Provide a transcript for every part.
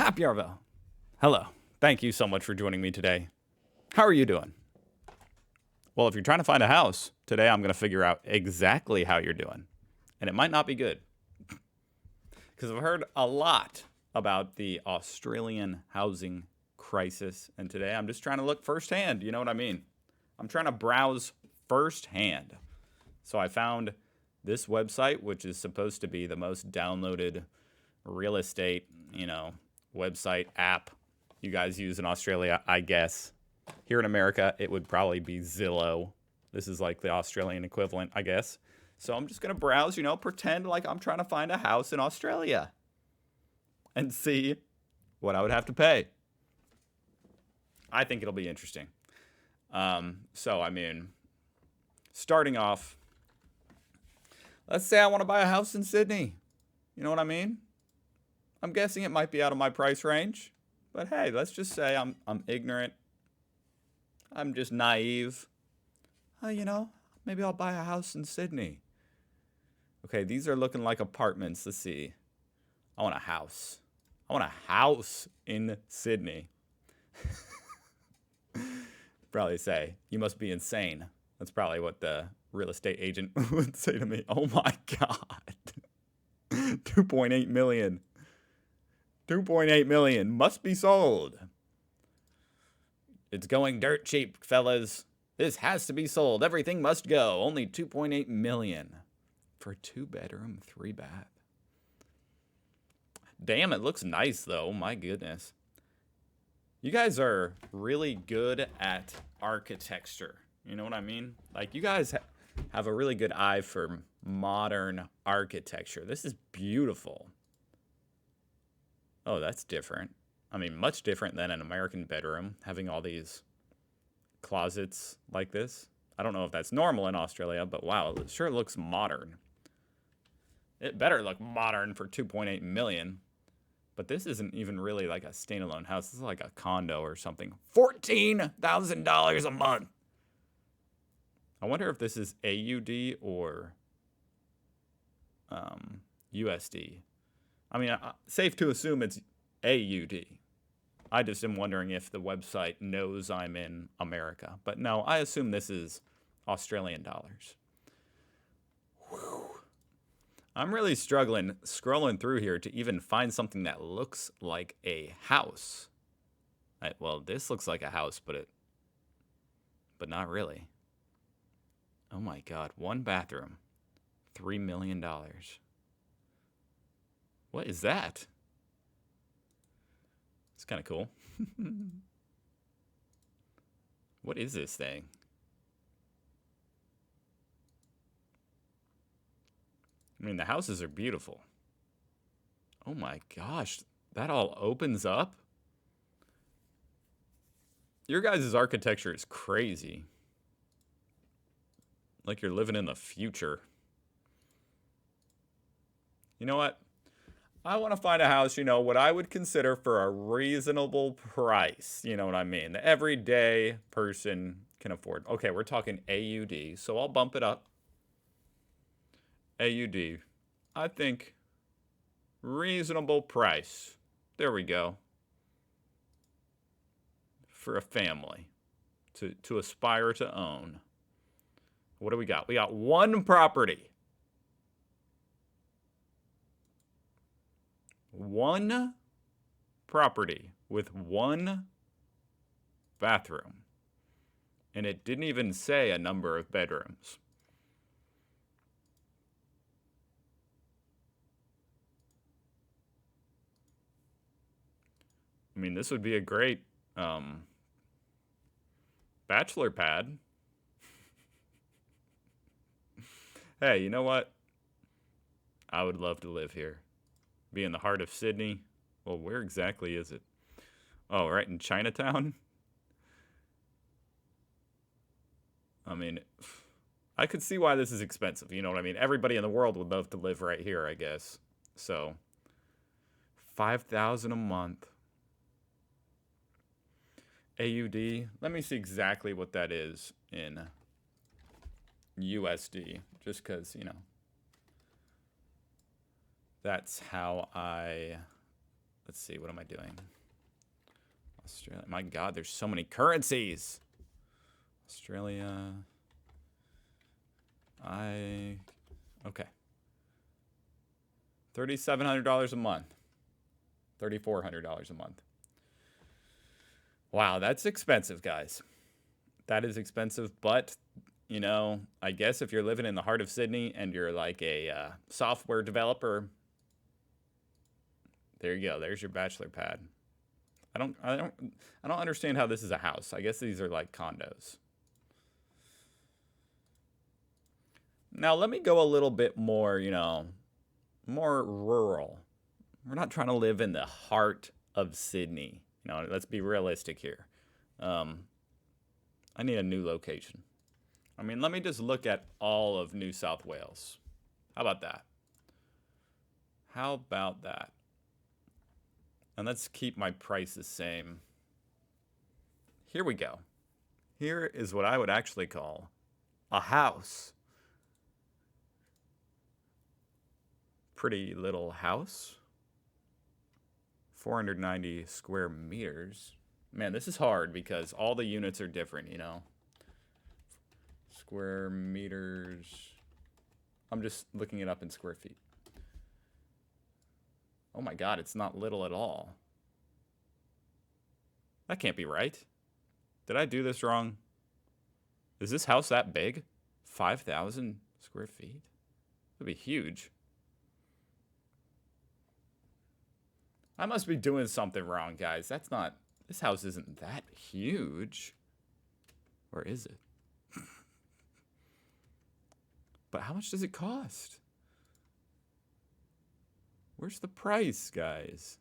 Happy Arvo. Hello. Thank you so much for joining me today. How are you doing? Well, if you're trying to find a house, today I'm going to figure out exactly how you're doing. And it might not be good. Because I've heard a lot about the Australian housing crisis. And today I'm just trying to look firsthand. You know what I mean? I'm trying to browse firsthand. So I found this website, which is supposed to be the most downloaded real estate, website app you guys use in Australia, I guess. Here in America, it would probably be Zillow. This is like the Australian equivalent, I guess. So I'm just going to browse, pretend like I'm trying to find a house in Australia and see what I would have to pay. I think it'll be interesting. Starting off, let's say I want to buy a house in Sydney. You know what I mean? I'm guessing it might be out of my price range. But hey, let's just say I'm ignorant. I'm just naive. Maybe I'll buy a house in Sydney. Okay, these are looking like apartments. Let's see. I want a house. I want a house in Sydney. Probably say, you must be insane. That's probably what the real estate agent would say to me. Oh my God. 2.8 million. 2.8 million must be sold. It's going dirt cheap, fellas. This has to be sold. Everything must go. Only 2.8 million for a 2-bedroom, 3-bath. Damn, it looks nice though. My goodness. You guys are really good at architecture. You know what I mean? Like, you guys have a really good eye for modern architecture. This is beautiful. Oh, that's different. I mean, much different than an American bedroom, having all these closets like this. I don't know if that's normal in Australia, but wow, it sure looks modern. It better look modern for 2.8 million. But this isn't even really like a standalone house. This is like a condo or something. $14,000 a month. I wonder if this is AUD or USD. I mean, safe to assume it's AUD. I just am wondering if the website knows I'm in America. But no, I assume this is Australian dollars. Whew. I'm really struggling scrolling through here to even find something that looks like a house. Well, this looks like a house, but not really. Oh my God, 1 bathroom, $3 million. What is that? It's kind of cool. What is this thing? I mean, the houses are beautiful. Oh my gosh, that all opens up? Your guys' architecture is crazy. Like you're living in the future. You know what? I want to find a house, what I would consider for a reasonable price. You know what I mean? The everyday person can afford. Okay, we're talking AUD, so I'll bump it up. AUD. I think reasonable price. There we go. For a family to aspire to own. What do we got? We got 1 property. 1 property with 1 bathroom. And it didn't even say a number of bedrooms. I mean, this would be a great bachelor pad. Hey, you know what? I would love to live here. Be in the heart of Sydney. Well, where exactly is it? Oh, right in Chinatown? I mean, I could see why this is expensive. You know what I mean? Everybody in the world would love to live right here, I guess. So, $5,000 a month. AUD. Let me see exactly what that is in USD. Just because, that's how I let's see, what am I doing? Australia. My God, there's so many currencies. Australia. Okay. $3,700 a month. $3,400 a month. Wow, that's expensive, guys. That is expensive, but, you know, I guess if you're living in the heart of Sydney and you're like a software developer, there you go. There's your bachelor pad. I don't understand how this is a house. I guess these are like condos. Now, let me go a little bit more, you know, more rural. We're not trying to live in the heart of Sydney. You know, let's be realistic here. I need a new location. I mean, let me just look at all of New South Wales. How about that? How about that? And let's keep my price the same. Here we go. Here is what I would actually call a house. Pretty little house. 490 square meters. Man, this is hard because all the units are different, you know. Square meters. I'm just looking it up in square feet. Oh my God, it's not little at all. That can't be right. Did I do this wrong? Is this house that big? 5,000 square feet? That'd be huge. I must be doing something wrong, guys. That's not... This house isn't that huge. Or is it? But how much does it cost? Where's the price, guys?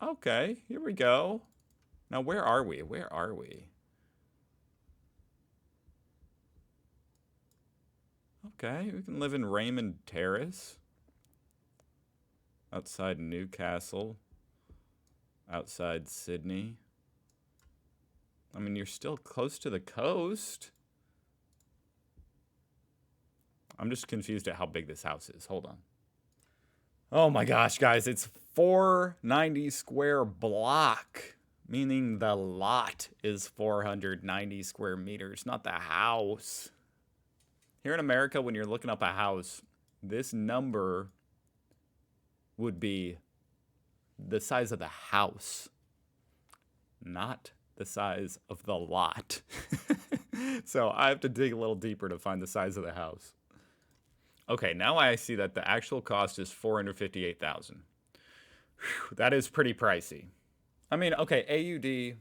Okay, here we go. Now, where are we? Where are we? Okay, we can live in Raymond Terrace. Outside Newcastle. Outside Sydney. I mean, you're still close to the coast. I'm just confused at how big this house is. Hold on. Oh my gosh, guys, it's 490 square block, meaning the lot is 490 square meters, not the house. Here in America, when you're looking up a house, this number would be the size of the house, not the size of the lot. So I have to dig a little deeper to find the size of the house. Okay, now I see that the actual cost is $458,000. That is pretty pricey. I mean, okay, AUD,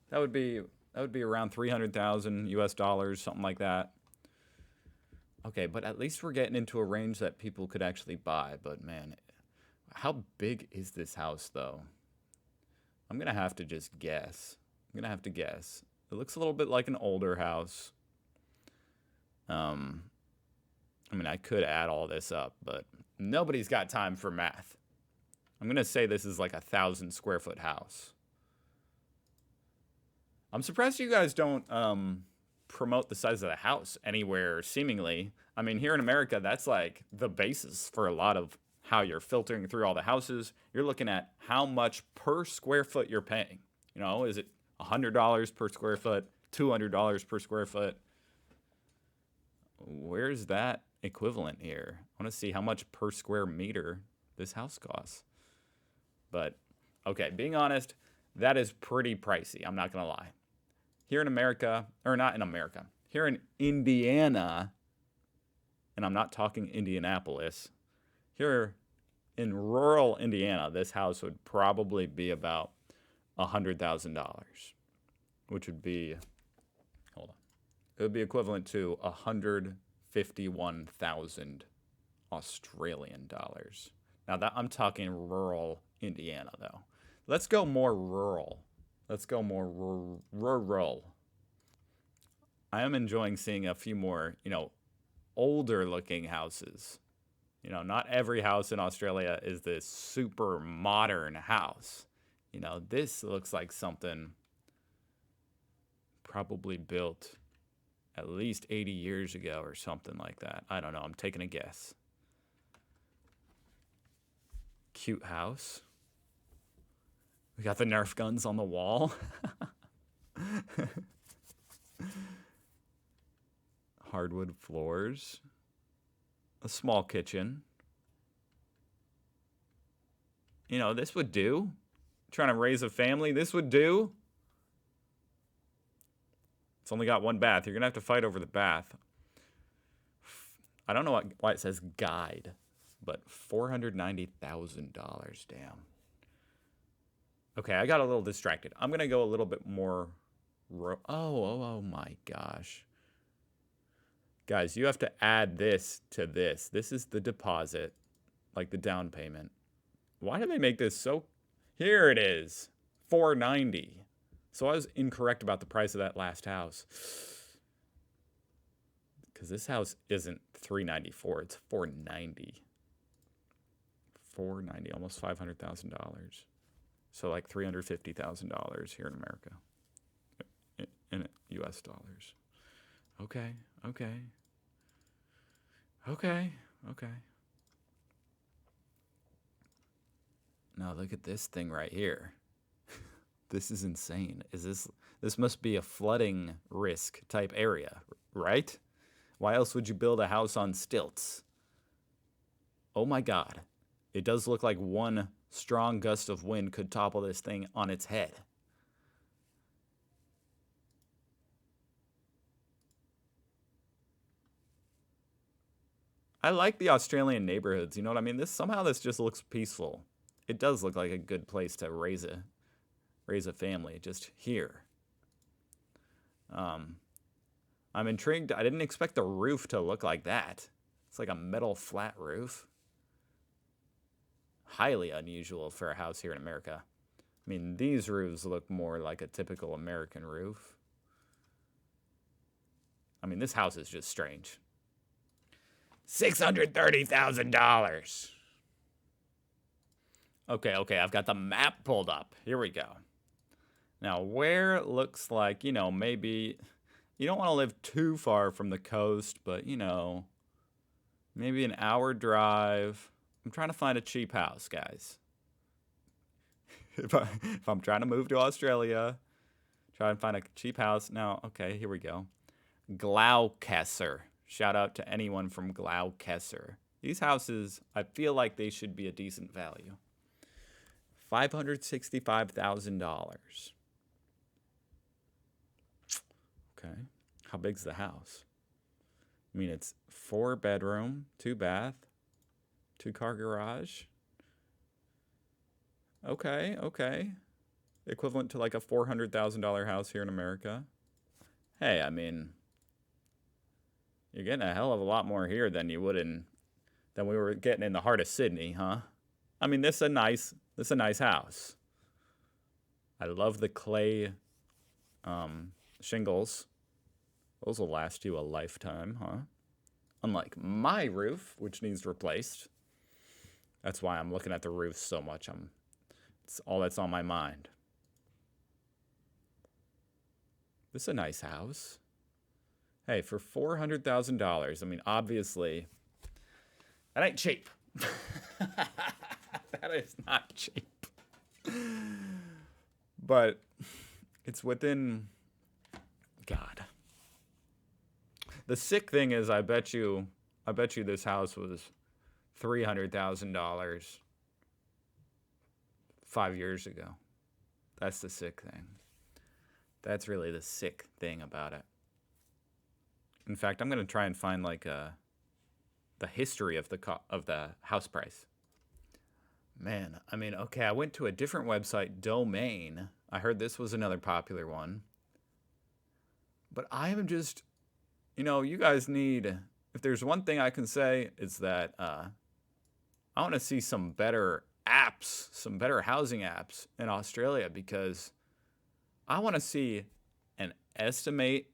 that would be around 300,000 US dollars, something like that. Okay, but at least we're getting into a range that people could actually buy. But man, how big is this house though? I'm gonna have to just guess. I'm gonna have to guess. It looks a little bit like an older house. I mean, I could add all this up, but nobody's got time for math. I'm gonna say this is like 1,000 square foot house. I'm surprised you guys don't promote the size of the house anywhere, seemingly. I mean, here in America, that's like the basis for a lot of how you're filtering through all the houses. You're looking at how much per square foot you're paying. You know, is it $100 per square foot, $200 per square foot? Where's that equivalent here? I want to see how much per square meter this house costs. But, okay, being honest, that is pretty pricey. I'm not going to lie. Here in America, or not in America, here in Indiana, and I'm not talking Indianapolis, here in rural Indiana, this house would probably be about $100,000, which would be, hold on, it would be equivalent to 151,000 Australian dollars. Now that I'm talking rural Indiana, though. Let's go more rural. Let's go more rural. I am enjoying seeing a few more, you know, older looking houses. You know, not every house in Australia is this super modern house. You know, this looks like something probably built at least 80 years ago or something like that. I don't know. I'm taking a guess. cute house. We got the Nerf guns on the wall. Hardwood floors. A small kitchen. You know, this would do. Trying to raise a family, this would do. It's only got one bath. You're going to have to fight over the bath. I don't know why it says guide, but $490,000. Damn. Okay, I got a little distracted. I'm going to go a little bit more... Oh my gosh. Guys, you have to add this to this. This is the deposit, like the down payment. Why do they make this so... Here it is. $490. So I was incorrect about the price of that last house. Because this house isn't $394, it's $490. $490, almost $500,000. So like $350,000 here in America. In US dollars. Okay. Now look at this thing right here. This is insane. This must be a flooding risk type area, right? Why else would you build a house on stilts? Oh my God. It does look like one strong gust of wind could topple this thing on its head. I like the Australian neighborhoods, you know what I mean? Somehow this just looks peaceful. It does look like a good place to raise a family, just here. I'm intrigued. I didn't expect the roof to look like that. It's like a metal flat roof. Highly unusual for a house here in America. I mean, these roofs look more like a typical American roof. I mean, this house is just strange. $630,000. Okay, I've got the map pulled up. Here we go. Now, where it looks like, you know, maybe you don't want to live too far from the coast, but, you know, maybe an hour drive. I'm trying to find a cheap house, guys. If I'm trying to move to Australia, try and find a cheap house. Now, okay, here we go. Gloucester. Shout out to anyone from Gloucester. These houses, I feel like they should be a decent value. $565,000. Okay. How big's the house? I mean, it's 4 bedroom, 2 bath, 2 car garage. Okay. Equivalent to like a $400,000 house here in America. Hey, I mean, you're getting a hell of a lot more here than you would than we were getting in the heart of Sydney, huh? I mean, this is a nice house. I love the clay shingles. Those will last you a lifetime, huh? Unlike my roof, which needs replaced. That's why I'm looking at the roof so much. It's all that's on my mind. This is a nice house. Hey, for $400,000, I mean, obviously, that ain't cheap. That is not cheap. But it's within... God. The sick thing is, I bet you this house was $300,000 5 years ago. That's the sick thing. That's really the sick thing about it. In fact, I'm going to try and find like the history of the house price. Man, I mean, okay, I went to a different website, Domain. I heard this was another popular one. But I am just, you know, you guys need, if there's one thing I can say, is that I want to see some better apps, some better housing apps in Australia, because I want to see an estimate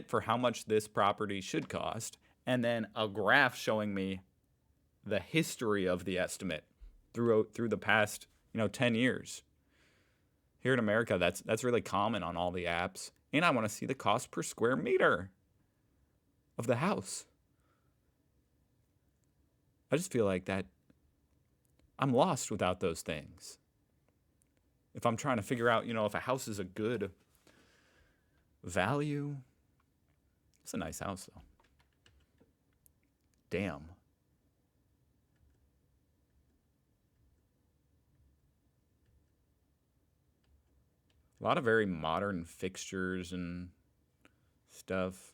for how much this property should cost, and then a graph showing me the history of the estimate through the past, 10 years. Here in America, that's really common on all the apps. And I want to see the cost per square meter of the house. I just feel like that I'm lost without those things. If I'm trying to figure out, if a house is a good value, it's a nice house though. Damn. A lot of very modern fixtures and stuff.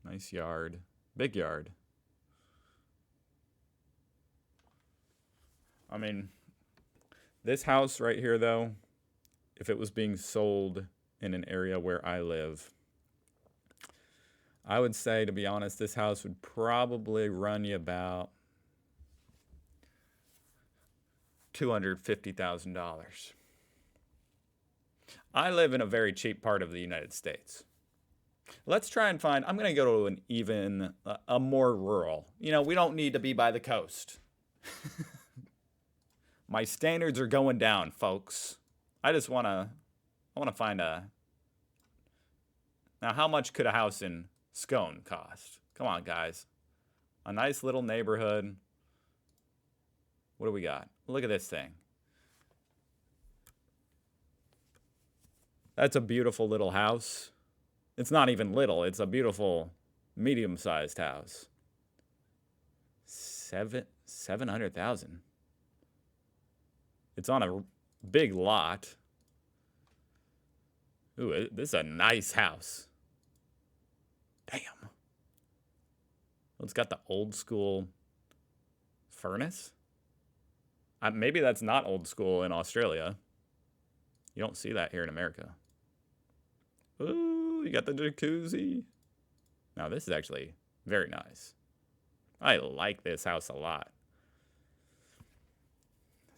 Nice yard. Big yard. I mean, this house right here, though, if it was being sold in an area where I live, I would say, to be honest, this house would probably run you about $250,000. I live in a very cheap part of the United States. Let's try and find, I'm going to go to a more rural. We don't need to be by the coast. My standards are going down, folks. I want to find now how much could a house in Scone cost? Come on, guys. A nice little neighborhood. What do we got? Look at this thing. That's a beautiful little house. It's not even little. It's a beautiful medium-sized house. 700,000. It's on a big lot. Ooh, this is a nice house. Damn. Well, it's got the old school furnace. Maybe that's not old school in Australia. You don't see that here in America. Ooh, you got the jacuzzi. Now, this is actually very nice. I like this house a lot.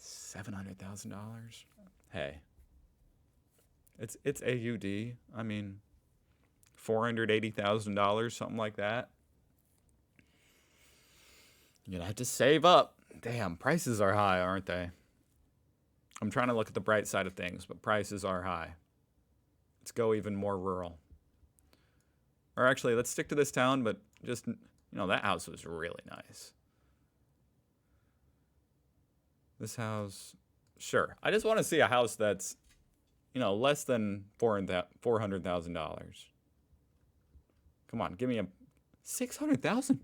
$700,000. Hey, it's AUD. I mean, $480,000, something like that. You're gonna have to save up. Damn, prices are high, aren't they? I'm trying to look at the bright side of things, but prices are high. Let's go even more rural. Or actually, let's stick to this town, but just, that house was really nice. This house, sure. I just want to see a house that's, less than $400,000. Come on, give me a $600,000.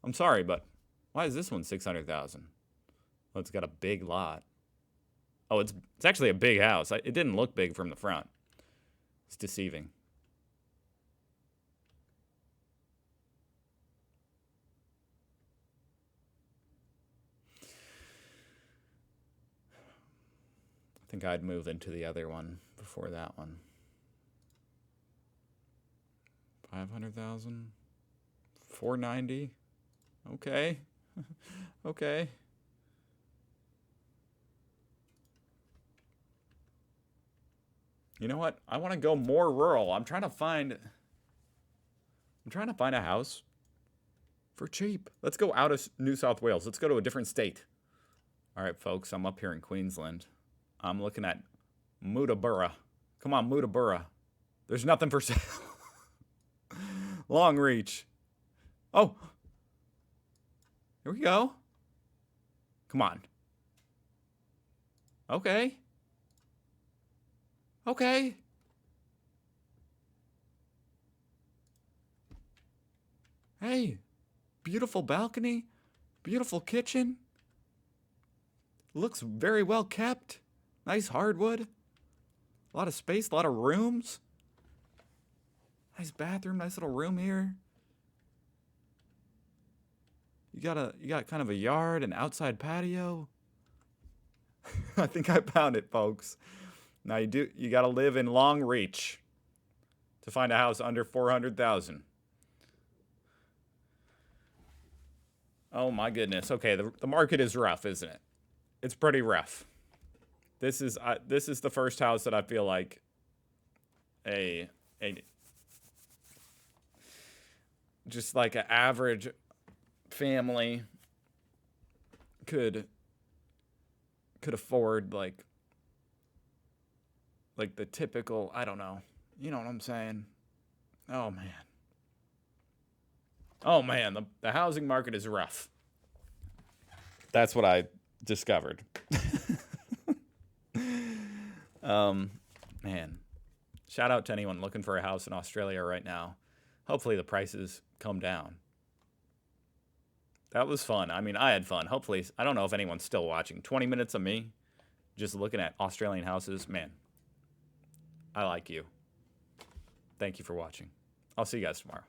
I'm sorry, but why is this one $600,000? Well, it's got a big lot. Oh, it's actually a big house. It didn't look big from the front. It's deceiving. I think I'd move into the other one before that one. 500,000. 490. Okay. Okay. You know what? I want to go more rural. I'm trying to find a house for cheap. Let's go out of New South Wales. Let's go to a different state. All right, folks, I'm up here in Queensland. I'm looking at Mutabura. Come on, Mutabura. There's nothing for sale. Long reach. Oh. Here we go. Come on. Okay. Okay. Hey, beautiful balcony, beautiful kitchen. Looks very well kept. Nice hardwood. A lot of space, a lot of rooms. Nice bathroom, nice little room here. You got kind of a yard, an outside patio. I think I found it, folks. Now you got to live in Long Reach to find a house under 400,000. Oh my goodness. Okay, the market is rough, isn't it? It's pretty rough. This is the first house that I feel like a just like an average family could afford, like the typical, I don't know. You know what I'm saying? Oh man, the housing market is rough. That's what I discovered. Man, shout out to anyone looking for a house in Australia right now. Hopefully the prices come down. That was fun. I mean, I had fun. Hopefully, I don't know if anyone's still watching. 20 minutes of me just looking at Australian houses. Man, I like you. Thank you for watching. I'll see you guys tomorrow.